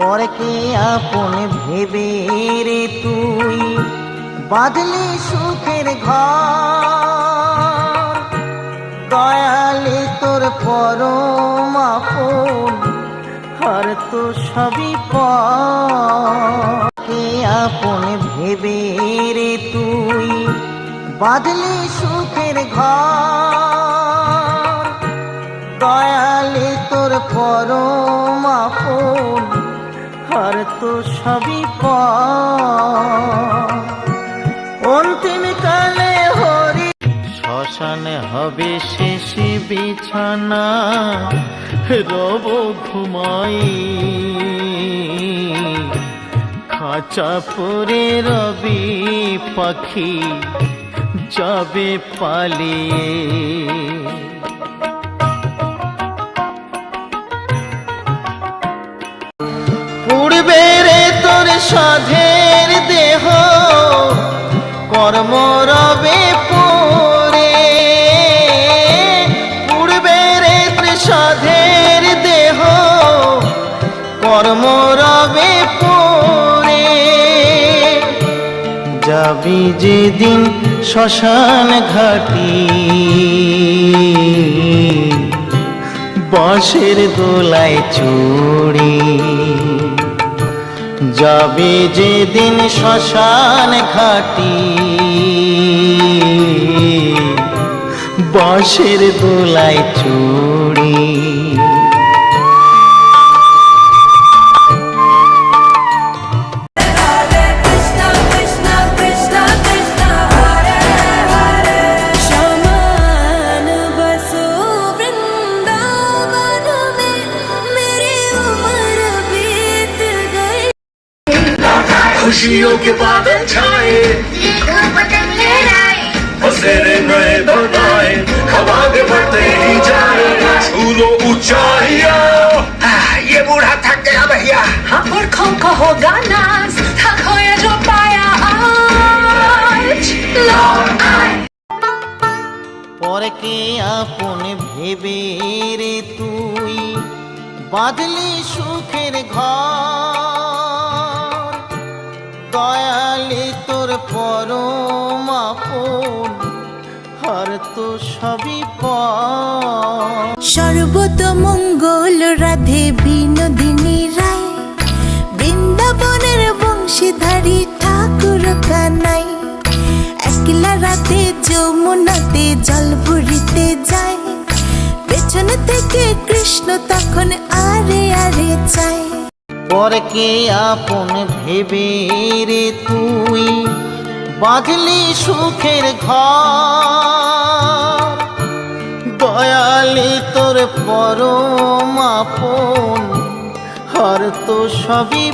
পরকে আপন ভেবে রে তুই বাঁধলি সুখের ঘর, দয়ালে তোর পরম আপন আর তো সবই পরকে আপন ভেবে রে তুই বাঁধলি সুখের ঘর, দয়ালে তোর পরম আপন আর তো সবই অন্তিম কালে হরি শ্মশান হবে শেষ বিছানা, রব ঘুমাই খাঁচা পরে রবি পাখি যাবে পালিয়ে। পুড়বে রে তোর সাধের দেহ কর্ম রবে পরে, পুড়বে রে তোর সাধের দেহ কর্ম রবে পরে, যাবি যেদিন শ্মশান ঘাটি বাঁশের দোলায় চড়ে, যাবে যেদিন শ্মশান ঘাটি বাঁশের দোলায় চড়ে। खुशियों के बादल छाए, देखो पतंग लहराए, बसेरे नए बनाए, हवा में बढ़ते ही जाए, झूलो ऊंचाइयां। ये बूढ़ा थक गया भैया, हाँ पुरखों को होगा नाज, थक हो या जो पाया आज लौट आए। পরকে আপন ভেবে রে তুই বাঁধলি সুখের ঘর, দয়ালে তোর পরম আপন আর তো সবই সর্বতমঙ্গল রাধে বিনোদিনী রায়, বৃন্দাবনের বংশীধারী ঠাকুর কানাই, একলা রাতে যমুনাতে জল ভরিতে যায়, পেছন থেকে কৃষ্ণ তখন আরে আরে চায়। পরকে আপন ভেবে রে তুই বাঁধলি সুখের ঘর, দয়ালে তোর পরম আপন আর তো সবই